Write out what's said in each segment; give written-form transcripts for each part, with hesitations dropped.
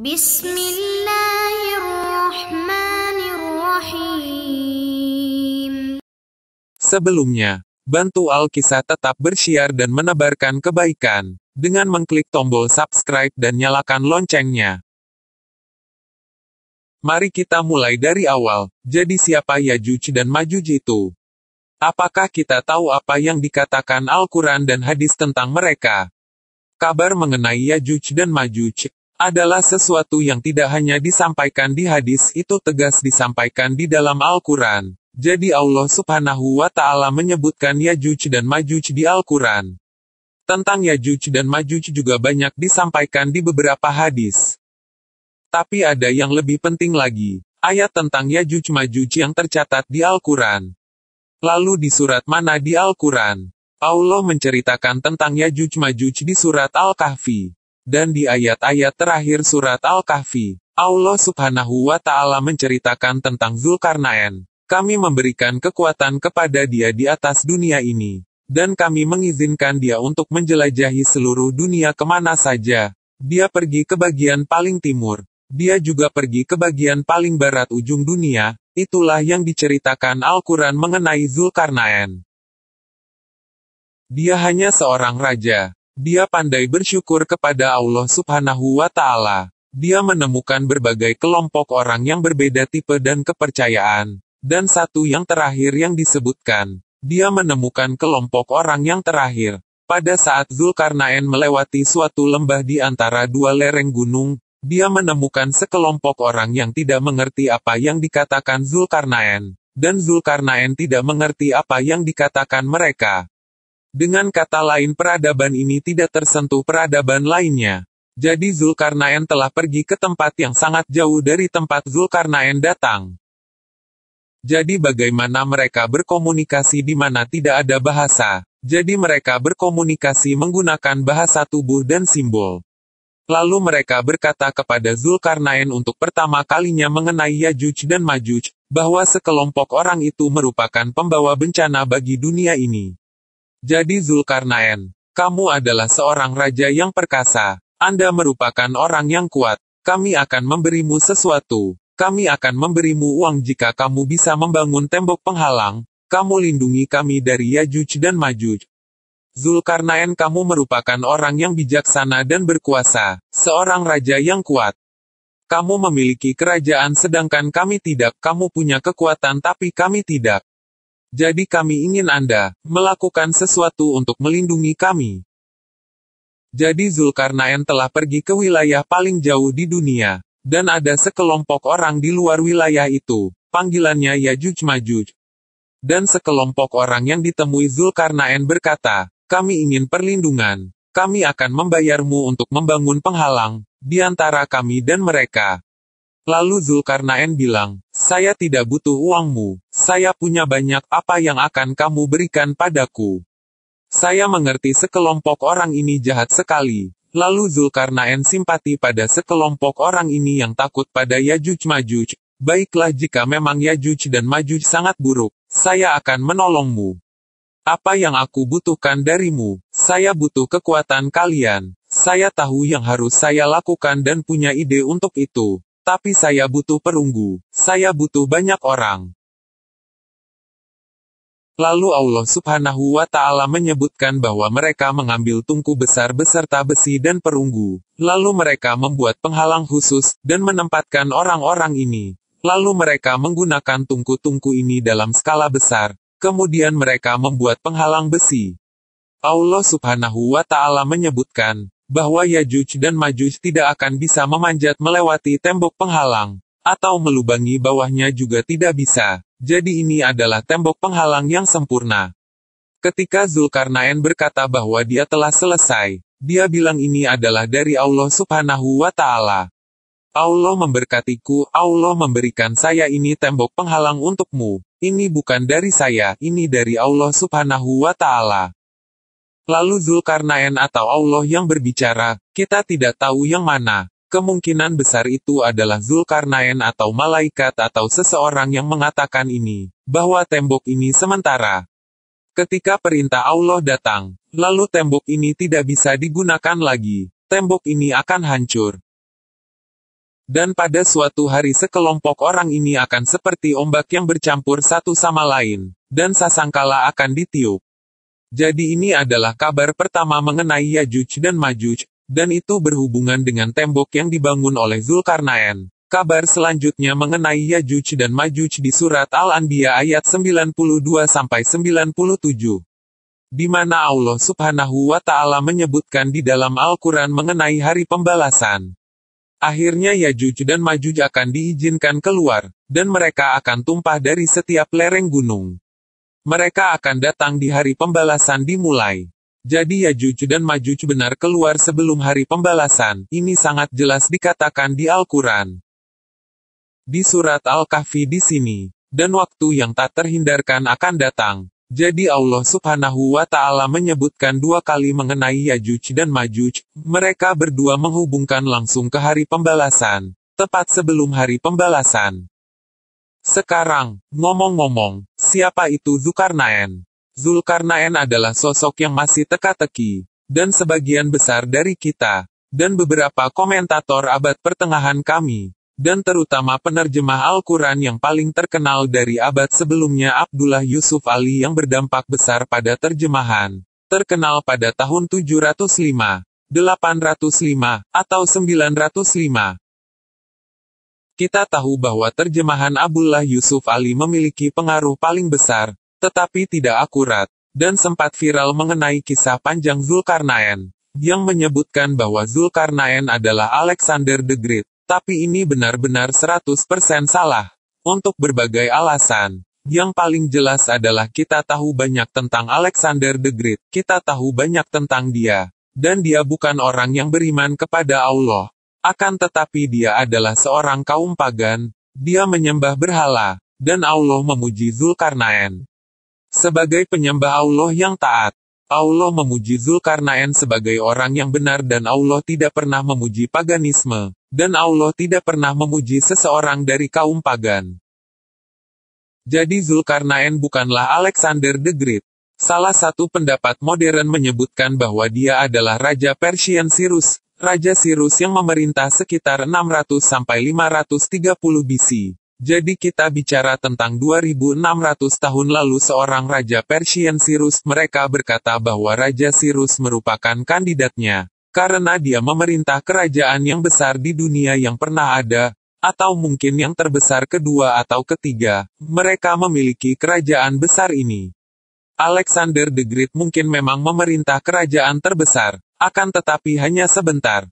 Bismillahirrahmanirrahim. Sebelumnya, bantu Alkisah tetap bersyiar dan menebarkan kebaikan, dengan mengklik tombol subscribe dan nyalakan loncengnya. Mari kita mulai dari awal. Jadi siapa Yajuj dan Majuj itu? Apakah kita tahu apa yang dikatakan Al-Quran dan hadis tentang mereka? Kabar mengenai Yajuj dan Majuj adalah sesuatu yang tidak hanya disampaikan di hadis, itu tegas disampaikan di dalam Al-Quran. Jadi Allah Subhanahu wa Ta'ala menyebutkan Yajuj dan Majuj di Al-Quran. Tentang Yajuj dan Majuj juga banyak disampaikan di beberapa hadis. Tapi ada yang lebih penting lagi, ayat tentang Yajuj Majuj yang tercatat di Al-Quran. Lalu di surat mana di Al-Quran? Allah menceritakan tentang Yajuj Majuj di surat Al-Kahfi. Dan di ayat-ayat terakhir surat Al-Kahfi, Allah Subhanahu wa Ta'ala menceritakan tentang Zulkarnain. Kami memberikan kekuatan kepada dia di atas dunia ini. Dan kami mengizinkan dia untuk menjelajahi seluruh dunia kemana saja. Dia pergi ke bagian paling timur. Dia juga pergi ke bagian paling barat ujung dunia. Itulah yang diceritakan Al-Quran mengenai Zulkarnain. Dia hanya seorang raja. Dia pandai bersyukur kepada Allah Subhanahu wa Ta'ala. Dia menemukan berbagai kelompok orang yang berbeda tipe dan kepercayaan. Dan satu yang terakhir yang disebutkan, dia menemukan kelompok orang yang terakhir. Pada saat Zulkarnain melewati suatu lembah di antara dua lereng gunung, dia menemukan sekelompok orang yang tidak mengerti apa yang dikatakan Zulkarnain. Dan Zulkarnain tidak mengerti apa yang dikatakan mereka. Dengan kata lain, peradaban ini tidak tersentuh peradaban lainnya. Jadi Zulkarnain telah pergi ke tempat yang sangat jauh dari tempat Zulkarnain datang. Jadi bagaimana mereka berkomunikasi di mana tidak ada bahasa? Jadi mereka berkomunikasi menggunakan bahasa tubuh dan simbol. Lalu mereka berkata kepada Zulkarnain untuk pertama kalinya mengenai Yajuj dan Majuj, bahwa sekelompok orang itu merupakan pembawa bencana bagi dunia ini. Jadi Zulkarnain, kamu adalah seorang raja yang perkasa. Anda merupakan orang yang kuat. Kami akan memberimu sesuatu. Kami akan memberimu uang jika kamu bisa membangun tembok penghalang. Kamu lindungi kami dari Yajuj dan Majuj. Zulkarnain, kamu merupakan orang yang bijaksana dan berkuasa. Seorang raja yang kuat. Kamu memiliki kerajaan sedangkan kami tidak. Kamu punya kekuatan tapi kami tidak. Jadi kami ingin Anda melakukan sesuatu untuk melindungi kami. Jadi Zulkarnain telah pergi ke wilayah paling jauh di dunia. Dan ada sekelompok orang di luar wilayah itu. Panggilannya Yajuj Majuj. Dan sekelompok orang yang ditemui Zulkarnain berkata, kami ingin perlindungan. Kami akan membayarmu untuk membangun penghalang di antara kami dan mereka. Lalu Zulkarnain bilang, saya tidak butuh uangmu, saya punya banyak, apa yang akan kamu berikan padaku? Saya mengerti sekelompok orang ini jahat sekali. Lalu Zulkarnain simpati pada sekelompok orang ini yang takut pada Yajuj Majuj. Baiklah, jika memang Yajuj dan Majuj sangat buruk, saya akan menolongmu. Apa yang aku butuhkan darimu? Saya butuh kekuatan kalian. Saya tahu yang harus saya lakukan dan punya ide untuk itu. Tapi saya butuh perunggu. Saya butuh banyak orang. Lalu Allah Subhanahu wa Ta'ala menyebutkan bahwa mereka mengambil tungku besar beserta besi dan perunggu. Lalu mereka membuat penghalang khusus, dan menempatkan orang-orang ini. Lalu mereka menggunakan tungku-tungku ini dalam skala besar. Kemudian mereka membuat penghalang besi. Allah Subhanahu wa Ta'ala menyebutkan bahwa Yajuj dan Majuj tidak akan bisa memanjat melewati tembok penghalang, atau melubangi bawahnya juga tidak bisa. Jadi ini adalah tembok penghalang yang sempurna. Ketika Zulkarnain berkata bahwa dia telah selesai, dia bilang ini adalah dari Allah Subhanahu wa Ta'ala. Allah memberkatiku, Allah memberikan saya ini tembok penghalang untukmu. Ini bukan dari saya, ini dari Allah Subhanahu wa Ta'ala. Lalu Zulkarnain atau Allah yang berbicara, kita tidak tahu yang mana. Kemungkinan besar itu adalah Zulkarnain atau malaikat atau seseorang yang mengatakan ini, bahwa tembok ini sementara. Ketika perintah Allah datang, lalu tembok ini tidak bisa digunakan lagi, tembok ini akan hancur. Dan pada suatu hari sekelompok orang ini akan seperti ombak yang bercampur satu sama lain, dan sasangkala akan ditiup. Jadi ini adalah kabar pertama mengenai Yajuj dan Majuj, dan itu berhubungan dengan tembok yang dibangun oleh Zulkarnain. Kabar selanjutnya mengenai Yajuj dan Majuj di surat Al-Anbiya ayat 92-97. Di mana Allah Subhanahu wa Ta'ala menyebutkan di dalam Al-Quran mengenai hari pembalasan. Akhirnya Yajuj dan Majuj akan diizinkan keluar, dan mereka akan tumpah dari setiap lereng gunung. Mereka akan datang di hari pembalasan dimulai. Jadi Yajuj dan Majuj benar keluar sebelum hari pembalasan, ini sangat jelas dikatakan di Al-Quran. Di surat Al-Kahfi di sini, dan waktu yang tak terhindarkan akan datang. Jadi Allah Subhanahu wa Ta'ala menyebutkan dua kali mengenai Yajuj dan Majuj, mereka berdua menghubungkan langsung ke hari pembalasan, tepat sebelum hari pembalasan. Sekarang, ngomong-ngomong, siapa itu Zulkarnain? Zulkarnain adalah sosok yang masih teka-teki, dan sebagian besar dari kita, dan beberapa komentator abad pertengahan kami, dan terutama penerjemah Al-Quran yang paling terkenal dari abad sebelumnya Abdullah Yusuf Ali yang berdampak besar pada terjemahan, terkenal pada tahun 705, 805, atau 905. Kita tahu bahwa terjemahan Abdullah Yusuf Ali memiliki pengaruh paling besar, tetapi tidak akurat, dan sempat viral mengenai kisah panjang Zulkarnain, yang menyebutkan bahwa Zulkarnain adalah Alexander the Great. Tapi ini benar-benar 100% salah. Untuk berbagai alasan. Yang paling jelas adalah kita tahu banyak tentang Alexander the Great. Kita tahu banyak tentang dia. Dan dia bukan orang yang beriman kepada Allah. Akan tetapi dia adalah seorang kaum pagan. Dia menyembah berhala. Dan Allah memuji Zulkarnain sebagai penyembah Allah yang taat. Allah memuji Zulkarnain sebagai orang yang benar dan Allah tidak pernah memuji paganisme. Dan Allah tidak pernah memuji seseorang dari kaum pagan. Jadi Zulkarnain bukanlah Alexander the Great. Salah satu pendapat modern menyebutkan bahwa dia adalah Raja Persian Cyrus, Raja Cyrus yang memerintah sekitar 600-530 BC. Jadi kita bicara tentang 2600 tahun lalu seorang Raja Persian Cyrus. Mereka berkata bahwa Raja Cyrus merupakan kandidatnya. Karena dia memerintah kerajaan yang besar di dunia yang pernah ada, atau mungkin yang terbesar kedua atau ketiga, mereka memiliki kerajaan besar ini. Alexander the Great mungkin memang memerintah kerajaan terbesar, akan tetapi hanya sebentar.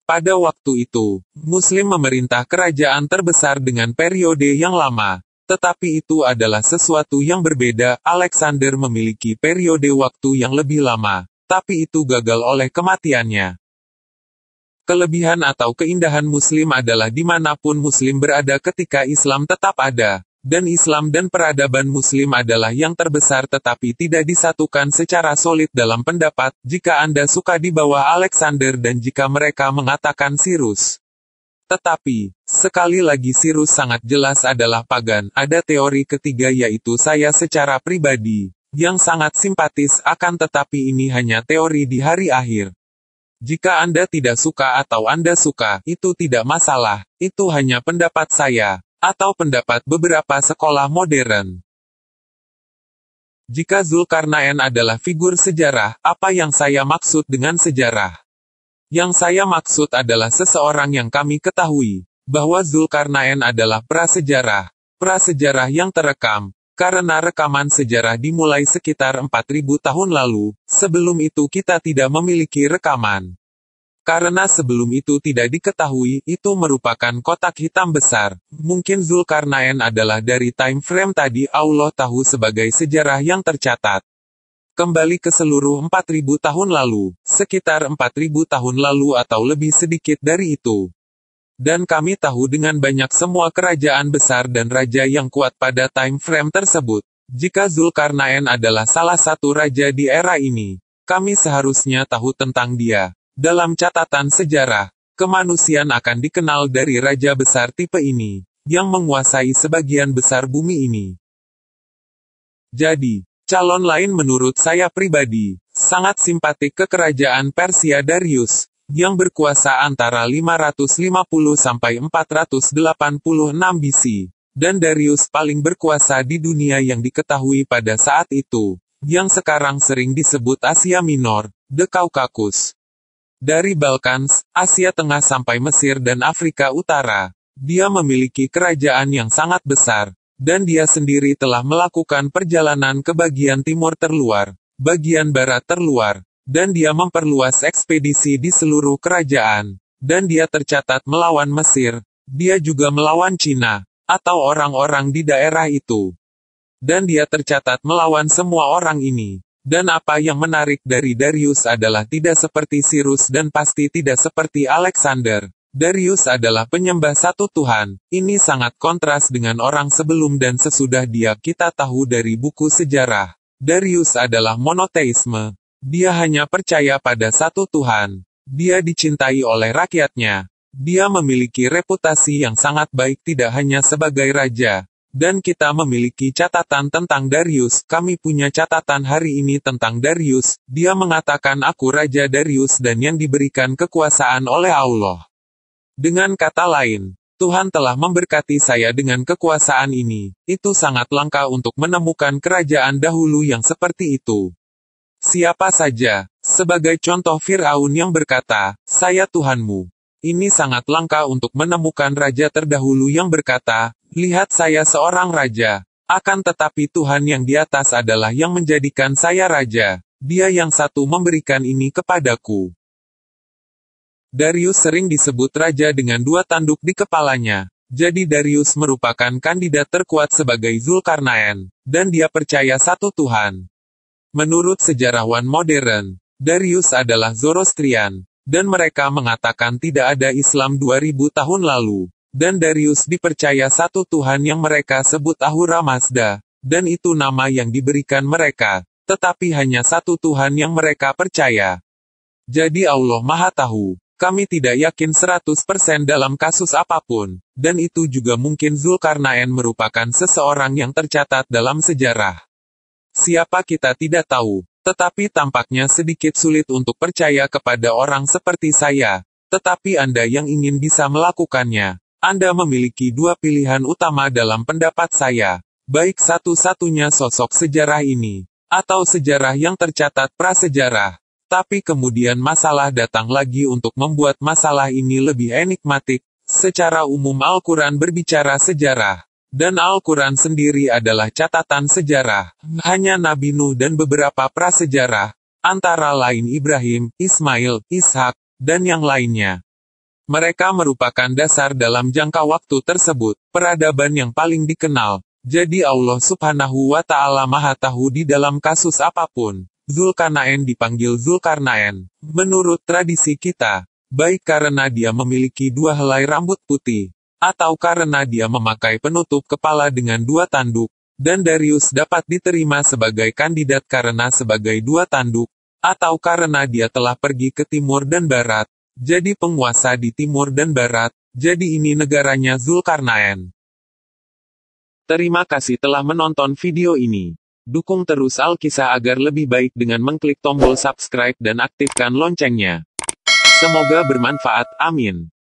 Pada waktu itu, Muslim memerintah kerajaan terbesar dengan periode yang lama, tetapi itu adalah sesuatu yang berbeda. Alexander memiliki periode waktu yang lebih lama. Tapi itu gagal oleh kematiannya. Kelebihan atau keindahan Muslim adalah dimanapun Muslim berada ketika Islam tetap ada, dan Islam dan peradaban Muslim adalah yang terbesar tetapi tidak disatukan secara solid dalam pendapat. Jika Anda suka di bawah Alexander dan jika mereka mengatakan Cyrus. Tetapi, sekali lagi Cyrus sangat jelas adalah pagan. Ada teori ketiga yaitu saya secara pribadi. Yang sangat simpatis akan tetapi ini hanya teori di hari akhir. Jika Anda tidak suka atau Anda suka, itu tidak masalah, itu hanya pendapat saya, atau pendapat beberapa sekolah modern. Jika Zulkarnain adalah figur sejarah, apa yang saya maksud dengan sejarah? Yang saya maksud adalah seseorang yang kami ketahui, bahwa Zulkarnain adalah prasejarah yang terekam. Karena rekaman sejarah dimulai sekitar 4000 tahun lalu, sebelum itu kita tidak memiliki rekaman. Karena sebelum itu tidak diketahui, itu merupakan kotak hitam besar. Mungkin Zulkarnain adalah dari time frame tadi Allah tahu sebagai sejarah yang tercatat. Kembali ke seluruh 4000 tahun lalu, sekitar 4000 tahun lalu atau lebih sedikit dari itu. Dan kami tahu dengan banyak semua kerajaan besar dan raja yang kuat pada time frame tersebut. Jika Zulkarnain adalah salah satu raja di era ini, kami seharusnya tahu tentang dia. Dalam catatan sejarah, kemanusiaan akan dikenal dari raja besar tipe ini, yang menguasai sebagian besar bumi ini. Jadi, calon lain menurut saya pribadi, sangat simpatik ke kerajaan Persia Darius, yang berkuasa antara 550 sampai 486 BC, dan Darius paling berkuasa di dunia yang diketahui pada saat itu, yang sekarang sering disebut Asia Minor, The Caucasus. Dari Balkans, Asia Tengah sampai Mesir dan Afrika Utara, dia memiliki kerajaan yang sangat besar, dan dia sendiri telah melakukan perjalanan ke bagian timur terluar, bagian barat terluar, dan dia memperluas ekspedisi di seluruh kerajaan, dan dia tercatat melawan Mesir, dia juga melawan Cina, atau orang-orang di daerah itu. Dan dia tercatat melawan semua orang ini. Dan apa yang menarik dari Darius adalah tidak seperti Cyrus dan pasti tidak seperti Alexander. Darius adalah penyembah satu Tuhan. Ini sangat kontras dengan orang sebelum dan sesudah dia. Kita tahu dari buku sejarah. Darius adalah monoteisme. Dia hanya percaya pada satu Tuhan. Dia dicintai oleh rakyatnya. Dia memiliki reputasi yang sangat baik tidak hanya sebagai raja. Dan kita memiliki catatan tentang Darius. Kami punya catatan hari ini tentang Darius. Dia mengatakan aku Raja Darius dan yang diberikan kekuasaan oleh Allah. Dengan kata lain, Tuhan telah memberkati saya dengan kekuasaan ini. Itu sangat langka untuk menemukan kerajaan dahulu yang seperti itu. Siapa saja, sebagai contoh Firaun yang berkata, saya Tuhanmu. Ini sangat langka untuk menemukan raja terdahulu yang berkata, lihat saya seorang raja, akan tetapi Tuhan yang di atas adalah yang menjadikan saya raja, dia yang satu memberikan ini kepadaku. Darius sering disebut raja dengan dua tanduk di kepalanya, jadi Darius merupakan kandidat terkuat sebagai Zulkarnain, dan dia percaya satu Tuhan. Menurut sejarawan modern, Darius adalah Zoroastrian. Dan mereka mengatakan tidak ada Islam 2000 tahun lalu. Dan Darius dipercaya satu Tuhan yang mereka sebut Ahura Mazda. Dan itu nama yang diberikan mereka. Tetapi hanya satu Tuhan yang mereka percaya. Jadi Allah Maha Tahu. Kami tidak yakin 100% dalam kasus apapun. Dan itu juga mungkin Zulkarnain merupakan seseorang yang tercatat dalam sejarah. Siapa kita tidak tahu. Tetapi tampaknya sedikit sulit untuk percaya kepada orang seperti saya. Tetapi Anda yang ingin bisa melakukannya. Anda memiliki dua pilihan utama dalam pendapat saya. Baik satu-satunya sosok sejarah ini. Atau sejarah yang tercatat prasejarah. Tapi kemudian masalah datang lagi untuk membuat masalah ini lebih enigmatik. Secara umum Al-Quran berbicara sejarah. Dan Al-Quran sendiri adalah catatan sejarah, hanya Nabi Nuh dan beberapa prasejarah, antara lain Ibrahim, Ismail, Ishak, dan yang lainnya. Mereka merupakan dasar dalam jangka waktu tersebut, peradaban yang paling dikenal. Jadi Allah Subhanahu wa Ta'ala Maha Tahu di dalam kasus apapun. Zulkarnain dipanggil Zulkarnain, menurut tradisi kita, baik karena dia memiliki dua helai rambut putih, atau karena dia memakai penutup kepala dengan dua tanduk, dan Darius dapat diterima sebagai kandidat karena sebagai dua tanduk, atau karena dia telah pergi ke timur dan barat, jadi penguasa di timur dan barat, jadi ini negaranya Zulkarnain. Terima kasih telah menonton video ini. Dukung terus Alkisah agar lebih baik dengan mengklik tombol subscribe dan aktifkan loncengnya. Semoga bermanfaat, amin.